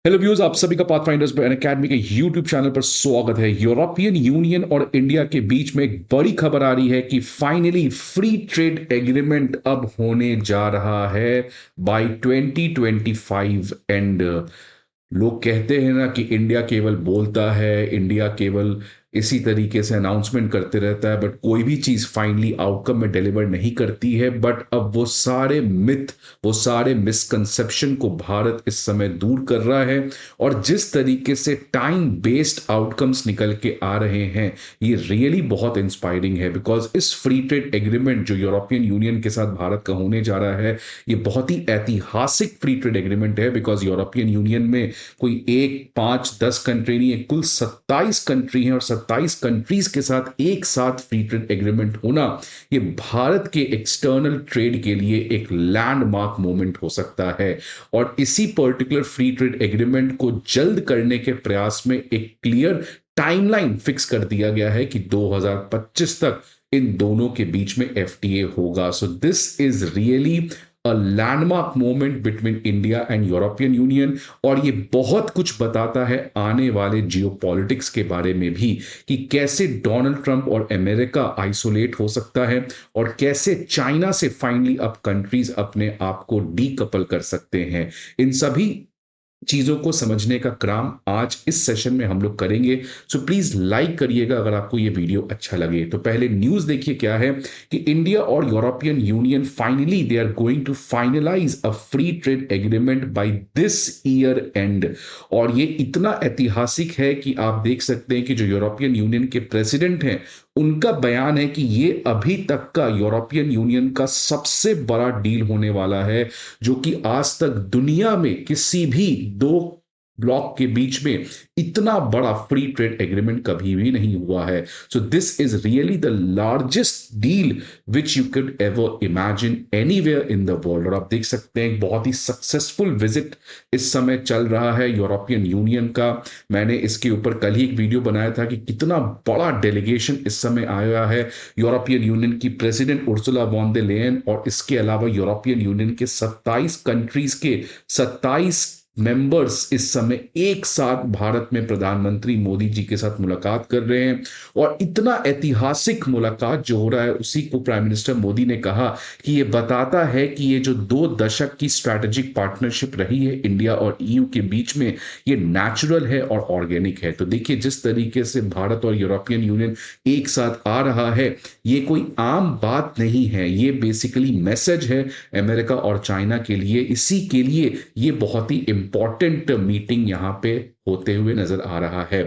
Hello views, आप सभी का पाथफाइंडर्स अकेडमी के यूट्यूब चैनल पर स्वागत है। यूरोपियन यूनियन और इंडिया के बीच में एक बड़ी खबर आ रही है कि फाइनली फ्री ट्रेड एग्रीमेंट अब होने जा रहा है बाय 2025 एंड लोग कहते हैं ना कि इंडिया केवल बोलता है, इंडिया केवल इसी तरीके से अनाउंसमेंट करते रहता है, बट कोई भी चीज फाइनली आउटकम में डिलीवर नहीं करती है। बट अब वो सारे मिथ, वो सारे मिसकंसेप्शन को भारत इस समय दूर कर रहा है। और जिस तरीके से टाइम बेस्ड आउटकम्स निकल के आ रहे हैं, ये रियली बहुत इंस्पायरिंग है। बिकॉज इस फ्री ट्रेड एग्रीमेंट जो यूरोपियन यूनियन के साथ भारत का होने जा रहा है, ये बहुत ही ऐतिहासिक फ्री ट्रेड एग्रीमेंट है। बिकॉज यूरोपियन यूनियन में कोई एक पांच दस कंट्री नहीं है, कुल 27 कंट्री हैं। और 27 कंट्रीज के साथ एक साथ फ्री ट्रेड एग्रीमेंट होना, ये भारत के एक्सटर्नल ट्रेड के लिए एक लैंडमार्क मोमेंट हो सकता है। और इसी पर्टिकुलर फ्री ट्रेड एग्रीमेंट को जल्द करने के प्रयास में एक क्लियर टाइमलाइन फिक्स कर दिया गया है कि 2025 तक इन दोनों के बीच में एफटीए होगा। So this is really a landmark moment between India and European union. और ये बहुत कुछ बताता है आने वाले जियोपॉलिटिक्स के बारे में भी, कि कैसे डोनाल्ड ट्रंप और अमेरिका आइसोलेट हो सकता है और कैसे चाइना से फाइनली अब कंट्रीज अपने आप को डीकपल कर सकते हैं। इन सभी चीजों को समझने का काम आज इस सेशन में हम लोग करेंगे। सो प्लीज लाइक करिएगा अगर आपको ये वीडियो अच्छा लगे। तो पहले न्यूज देखिए क्या है कि इंडिया और European Union finally they are going to finalise a free trade agreement by this year end. और ये इतना ऐतिहासिक है कि आप देख सकते हैं कि जो यूरोपियन यूनियन के प्रेसिडेंट हैं, उनका बयान है कि ये अभी तक का यूरोपियन यूनियन का सबसे बड़ा डील होने वाला है, जो कि आज तक दुनिया में किसी भी दो ब्लॉक के बीच में इतना बड़ा फ्री ट्रेड एग्रीमेंट कभी भी नहीं हुआ है। So this is really the largest deal which you could ever imagine anywhere in the world. और आप देख सकते हैं एक बहुत ही सक्सेसफुल विजिट इस समय चल रहा है यूरोपियन यूनियन का। मैंने इसके ऊपर कल ही एक वीडियो बनाया था कि कितना बड़ा डेलीगेशन इस समय आया है। यूरोपियन यूनियन की प्रेसिडेंट उर्सुला वॉन दे लेयन और इसके अलावा यूरोपियन यूनियन के 27 कंट्रीज के 27 मेंबर्स इस समय एक साथ भारत में प्रधानमंत्री मोदी जी के साथ मुलाकात कर रहे हैं। और इतना ऐतिहासिक मुलाकात जो हो रहा है, उसी को प्राइम मिनिस्टर मोदी ने कहा कि ये बताता है कि ये जो 2 दशक की स्ट्रैटेजिक पार्टनरशिप रही है इंडिया और ईयू के बीच में, ये नेचुरल है और ऑर्गेनिक है। तो देखिए जिस तरीके से भारत और यूरोपियन यूनियन एक साथ आ रहा है, ये कोई आम बात नहीं है, ये बेसिकली मैसेज है अमेरिका और चाइना के लिए। इसी के लिए ये बहुत ही इंपॉर्टेंट मीटिंग यहां पे होते हुए नजर आ रहा है।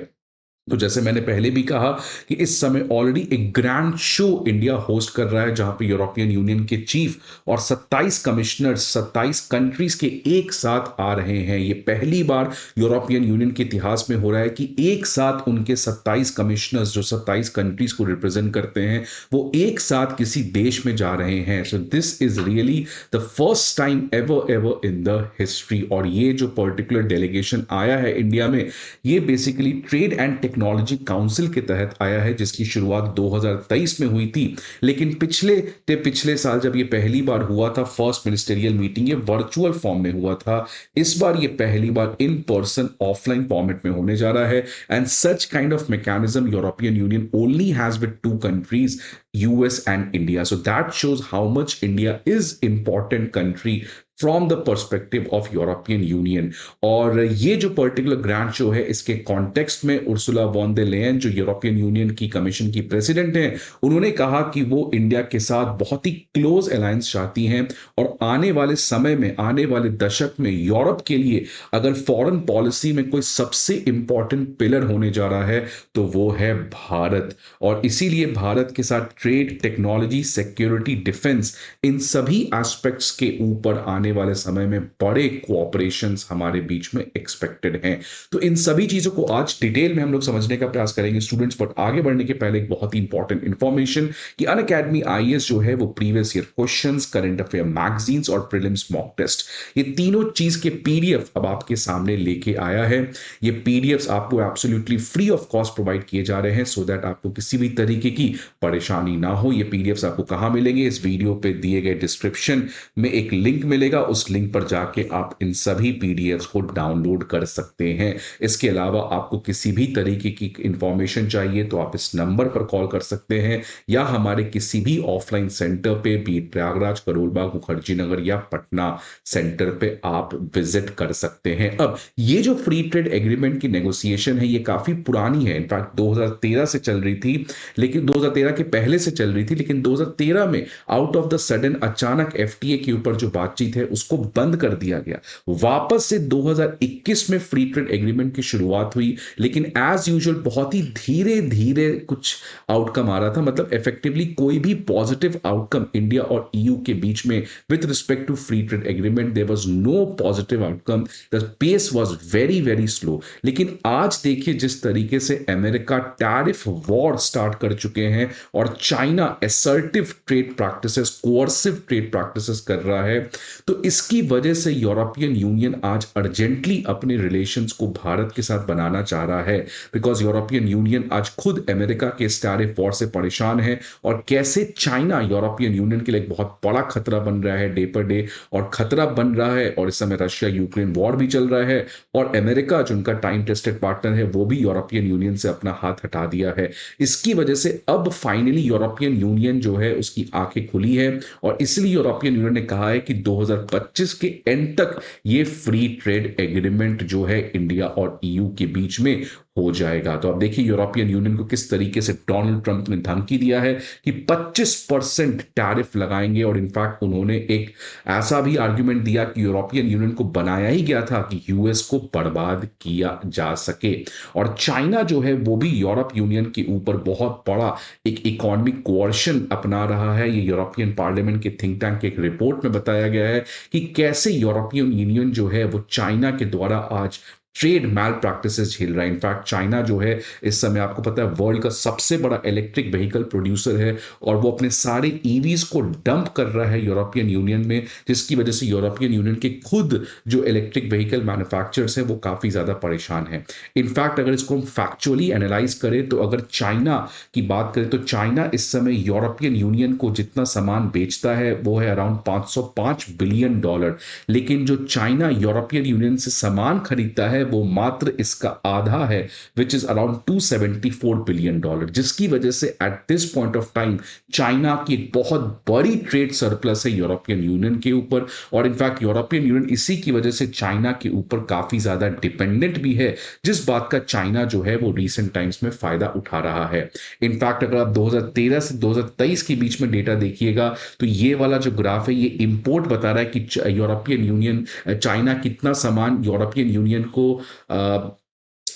तो जैसे मैंने पहले भी कहा कि इस समय ऑलरेडी एक ग्रैंड शो इंडिया होस्ट कर रहा है, जहां पे यूरोपियन यूनियन के चीफ और 27 कमिश्नर्स 27 कंट्रीज के एक साथ आ रहे हैं। ये पहली बार यूरोपियन यूनियन के इतिहास में हो रहा है कि एक साथ उनके 27 कमिश्नर्स जो 27 कंट्रीज को रिप्रेजेंट करते हैं, वो एक साथ किसी देश में जा रहे हैं। So this is really the first time ever ever in the history. और ये जो पर्टिकुलर डेलीगेशन आया है इंडिया में, ये basically trade and technology council के तहत आया है, जिसकी शुरुआत 2023 में हुई थी। लेकिन पिछले साल जब ये पहली बार हुआ था, फर्स्ट मिनिस्टेरियल मीटिंग, ये वर्चुअल फॉर्म में हुआ था। इस बार ये पहली बार इन पर्सन ऑफलाइन फॉर्मेट में होने जा रहा है। And such kind of mechanism European union only has with 2 countries, US and India. So that shows how much India is important country from the perspective of European union. और ये जो particular grand show है, इसके context में Ursula von दे Leyen जो European union की commission की president हैं, उन्होंने कहा कि वो इंडिया के साथ बहुत ही क्लोज अलायंस चाहती हैं। और आने वाले समय में, आने वाले दशक में यूरोप के लिए अगर फॉरेन पॉलिसी में कोई सबसे इंपॉर्टेंट पिलर होने जा रहा है, तो वो है भारत। और इसीलिए भारत के साथ ट्रेड, टेक्नोलॉजी, सिक्योरिटी, डिफेंस, इन सभी एस्पेक्ट्स के ऊपर आने वाले समय में बड़े कोऑपरेशंस हमारे बीच में एक्सपेक्टेड हैं। तो इन सभी चीजों को आज डिटेल में हम लोग समझने का प्रयास करेंगे स्टूडेंट्स। बट आगे बढ़ने के पहले एक बहुत ही इंपॉर्टेंट इंफॉर्मेशन कि अनअकैडमी आईएएस जो है वो previous year questions, current affair magazines और प्रीलिम्स मॉक टेस्ट, ये तीनों चीज के पीडीएफ अब आपके सामने लेके आया है। ये पीडीएफ आपको absolutely free of cost provide किए जा रहे हैं, सो दैट आपको किसी भी तरीके की परेशानी ना हो। ये पीडीएफ आपको कहां मिलेंगे? इस वीडियो पे दिए गए डिस्क्रिप्शन में एक लिंक मिलेगा, उस लिंक पर जाके आप इन सभी पीडीएफ्स को डाउनलोड कर सकते हैं। इसके अलावा आपको किसी भी तरीके की इंफॉर्मेशन चाहिए तो आप इस नंबर पर कॉल कर सकते हैं या हमारे किसी भी ऑफलाइन सेंटर पे भी प्रयागराज, करोलबाग, मुखर्जी नगर या पटना सेंटर पे आप विजिट कर सकते हैं। अब ये जो फ्री ट्रेड एग्रीमेंट की नेगोशिएशन है ये काफी पुरानी है, इनफैक्ट 2013 से चल रही थी, लेकिन 2013 के पहले से चल रही थी, लेकिन 2013 में आउट ऑफ द सडन अचानक एफटीए के ऊपर जो बातचीत है उसको बंद कर दिया गया। वापस से 2021 में फ्री ट्रेड एग्रीमेंट की शुरुआत हुई, लेकिन एज यूजुअल बहुत ही धीरे धीरे कुछ आउटकम आ रहा था, मतलब इफेक्टिवली कोई भी पॉजिटिव आउटकम इंडिया और ईयू के बीच में with respect to free trade agreement there was no positive outcome, the pace was very very slow. लेकिन आज देखिए जिस तरीके से अमेरिका टैरिफ वॉर स्टार्ट कर चुके हैं और China assertive trade practices, coercive trade practices कर रहा है, तो इसकी वजह से यूरोपियन यूनियन आज अर्जेंटली अपने रिलेशंस को भारत के साथ बनाना चाह रहा है, बिकॉज यूरोपियन यूनियन आज खुद अमेरिका के इस टैरिफ वॉर से परेशान है और कैसे चाइना यूरोपियन यूनियन के लिए एक बहुत बड़ा खतरा बन रहा है डे पर डे, और खतरा बन रहा है। और इस समय रशिया यूक्रेन वॉर भी चल रहा है और अमेरिका जो उनका टाइम टेस्टेड पार्टनर है वो भी यूरोपियन यूनियन से अपना हाथ हटा दिया है। इसकी वजह से अब फाइनली यूरोपियन यूनियन जो है उसकी आंखें खुली है और इसलिए यूरोपियन यूनियन ने कहा है कि 2025 के एंड तक ये फ्री ट्रेड एग्रीमेंट जो है इंडिया और ईयू के बीच में हो जाएगा। तो अब देखिए यूरोपियन यूनियन को किस तरीके से डोनाल्ड ट्रंप ने धमकी दिया है कि 25% टैरिफ लगाएंगे, और इनफैक्ट उन्होंने एक ऐसा भी आर्गुमेंट दिया कि यूरोपियन यूनियन को बनाया ही गया था कि यूएस को बर्बाद किया जा सके। और चाइना जो है वो भी यूरोप यूनियन के ऊपर बहुत बड़ा एक इकोनॉमिक कोअर्शन अपना रहा है। ये यूरोपियन पार्लियामेंट के थिंक टैंक के एक रिपोर्ट में बताया गया है कि कैसे यूरोपियन यूनियन जो है वो चाइना के द्वारा आज ट्रेड मैल प्रैक्टिसेस झेल रहा है। इनफैक्ट चाइना जो है इस समय आपको पता है वर्ल्ड का सबसे बड़ा इलेक्ट्रिक व्हीकल प्रोड्यूसर है और वो अपने सारे ईवीज को डंप कर रहा है यूरोपियन यूनियन में, जिसकी वजह से यूरोपियन यूनियन के खुद जो इलेक्ट्रिक व्हीकल मैन्युफैक्चरर्स हैं वो काफी ज्यादा परेशान है। इनफैक्ट अगर इसको हम फैक्चुअली एनालाइज करें तो अगर चाइना की बात करें तो चाइना इस समय यूरोपियन यूनियन को जितना सामान बेचता है वो है अराउंड $505 बिलियन, लेकिन जो चाइना यूरोपियन यूनियन से सामान खरीदता है वो मात्र इसका आधा है, विच इज अराउंड $274 बिलियन, जिसकी वजह से at this point of time China की एक बहुत बड़ी ट्रेड सरप्लस है यूरोपियन यूनियन के ऊपर। और इनफैक्ट यूरोपियन यूनियन इसी की वजह से चाइना के ऊपर काफी ज्यादा डिपेंडेंट भी है, जिस बात का चाइना जो है वो रिसेंट टाइम्स में फायदा उठा रहा है। इनफैक्ट अगर आप 2013 से 2023 के बीच में डेटा देखिएगा तो ये वाला जो ग्राफ है ये इंपोर्ट बता रहा है कि यूरोपियन यूनियन, चाइना कितना सामान यूरोपियन यूनियन को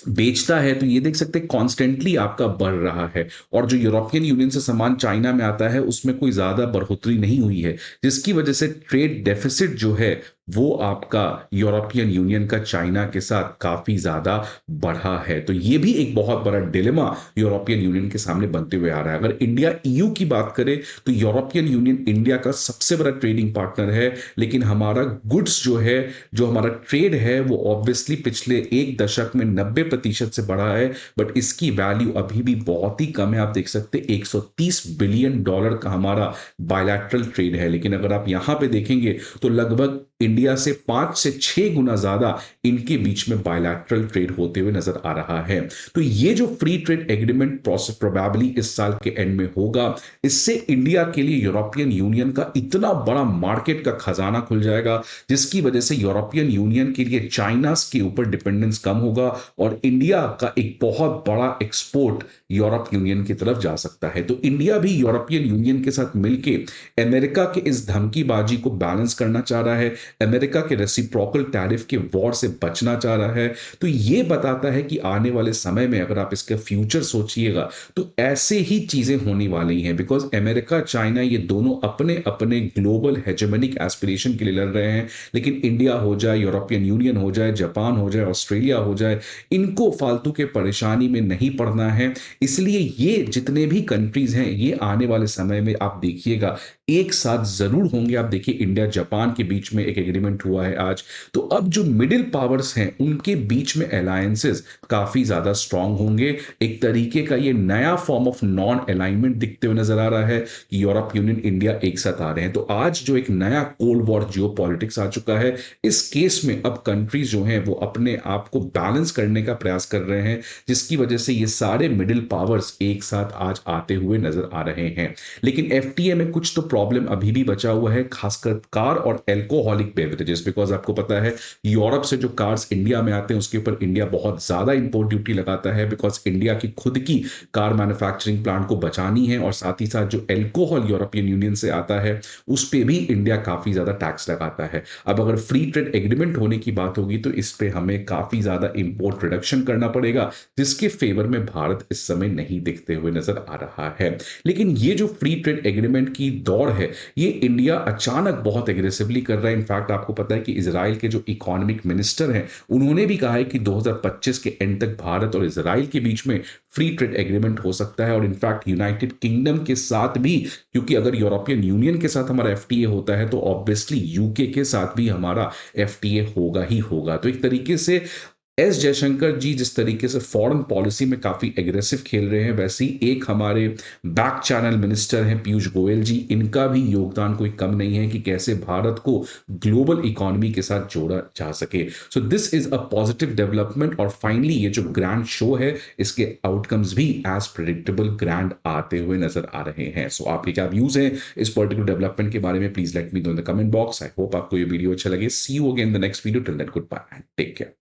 बेचता है, तो ये देख सकते हैं कॉन्स्टेंटली आपका बढ़ रहा है। और जो यूरोपियन यूनियन से सामान चाइना में आता है उसमें कोई ज्यादा बढ़ोतरी नहीं हुई है, जिसकी वजह से ट्रेड डेफिसिट जो है वो आपका यूरोपियन यूनियन का चाइना के साथ काफी ज्यादा बढ़ा है। तो ये भी एक बहुत बड़ा डिलेमा यूरोपियन यूनियन के सामने बनते हुए आ रहा है। अगर इंडिया ईयू की बात करें तो यूरोपियन यूनियन इंडिया का सबसे बड़ा ट्रेडिंग पार्टनर है, लेकिन हमारा गुड्स जो है, जो हमारा ट्रेड है वो ऑब्वियसली पिछले एक दशक में 90% से बढ़ा है, बट इसकी वैल्यू अभी भी बहुत ही कम है। आप देख सकते हैं $130 बिलियन का हमारा बायलैटरल ट्रेड है, लेकिन अगर आप यहां पे देखेंगे तो लगभग इंडिया से 5 से 6 गुना ज्यादा इनके बीच में बायलैटरल ट्रेड होते हुए नजर आ रहा है। तो ये जो free trade agreement process probably इस साल के एंड में होगा, इससे इंडिया के लिए यूरोपियन यूनियन का इतना बड़ा मार्केट का खजाना खुल जाएगा, जिसकी वजह से यूरोपियन यूनियन के लिए चाइना के ऊपर डिपेंडेंस कम होगा और इंडिया का एक बहुत बड़ा एक्सपोर्ट यूरोप यूनियन की तरफ जा सकता है। तो इंडिया भी यूरोपियन यूनियन के साथ मिलकर अमेरिका के इस धमकीबाजी को बैलेंस करना चाह रहा है, अमेरिका के रेसिप्रोकल टैरिफ के वॉर से बचना चाह रहा है। तो यह बताता है कि आने वाले समय में अगर आप इसका फ्यूचर सोचिएगा तो ऐसे ही चीजें होने वाली हैं, बिकॉज अमेरिका चाइना ये दोनों अपने अपने ग्लोबल हेजेमोनिक एस्पिरेशन के लिए लड़ रहे हैं, लेकिन इंडिया हो जाए, यूरोपियन यूनियन हो जाए, जापान हो जाए, ऑस्ट्रेलिया हो जाए, इनको फालतू के परेशानी में नहीं पड़ना है। इसलिए ये जितने भी कंट्रीज हैं ये आने वाले समय में आप देखिएगा एक साथ जरूर होंगे। आप देखिए इंडिया जापान के बीच में एक एक एग्रीमेंट हुआ है आज। तो अब जो मिडिल पावर्स हैं उनके बीच में अलायंसेस काफ़ी ज़्यादा स्ट्रांग होंगे। एक तरीके का ये नया फॉर्म ऑफ नॉन अलाइनमेंट दिखते हुए नज़र आ रहा है कि यूरोप यूनियन, इंडिया एक साथ आ रहे हैं। तो आज जो एक नया कोल्ड वॉर जियोपॉलिटिक्स आ चुका है, इस केस में अब कंट्रीज जो हैं वो अपने आप को बैलेंस करने का प्रयास कर रहे हैं, जिसकी वजह से ये सारे मिडिल पावर्स एक साथ आज आते हुए नज़र आ रहे हैं। लेकिन एफटीए में कुछ तो प्रॉब्लम अभी भी बचा हुआ है, खासकर कार और एल्कोहलिक बेवरेजेस, बिकॉज आपको पता है यूरोप से जो कार्स इंडिया में आते हैं उसके ऊपर इंडिया बहुत ज़्यादा इंपोर्ट ड्यूटी लगाता है, बिकॉज इंडिया की खुद की कार मैन्युफैक्चरिंग प्लांट को बचानी है, और साथ ही साथ जो एल्कोहल यूरोपियन यूनियन से आता है उस पे भी इंडिया काफ़ी ज़्यादा टैक्स लगाता है। अब अगर फ्री ट्रेड एग्रीमेंट होने की बात होगी तो इस पे हमें काफ़ी ज़्यादा इंपोर्ट रिडक्शन करना पड़ेगा, जिसके फेवर में भारत इस समय नहीं दिखते हुए नजर आ रहा है। लेकिन ये जो फ्री ट्रेड एग्रीमेंट की दौड़ है, ये इंडिया अचानक बहुत एग्रेसिवली कर रहा है। इनफैक्ट आपको पता है कि इजराइल के जो इकोनॉमिक मिनिस्टर हैं उन्होंने भी कहा है कि 2025 के एंड तक भारत और इजराइल के बीच में फ्री ट्रेड एग्रीमेंट हो सकता है, और इनफैक्ट यूनाइटेड किंगडम के साथ भी, क्योंकि अगर यूरोपियन यूनियन के साथ हमारा एफटीए होता है तो ऑब्वियसली यूके के साथ भी हमारा एफटीए होगा ही होगा। तो एक तरीके से एस जयशंकर जी जिस तरीके से फॉरेन पॉलिसी में काफी एग्रेसिव खेल रहे हैं, वैसे ही एक हमारे बैक चैनल मिनिस्टर हैं पीयूष गोयल जी, इनका भी योगदान कोई कम नहीं है कि कैसे भारत को ग्लोबल इकोनॉमी के साथ जोड़ा जा सके। So this is a positive development, और फाइनली ये जो ग्रैंड शो है इसके आउटकम्स भी एज प्रिडिक्टेबल ग्रैंड आते हुए नजर आ रहे हैं। सो आपके क्या व्यूज हैं इस पर्टिकुलर डेवलपमेंट के बारे में, please let me know in the comment box. I hope आपको ये वीडियो अच्छा लगे। See you again in the next video, till then goodbye and take care.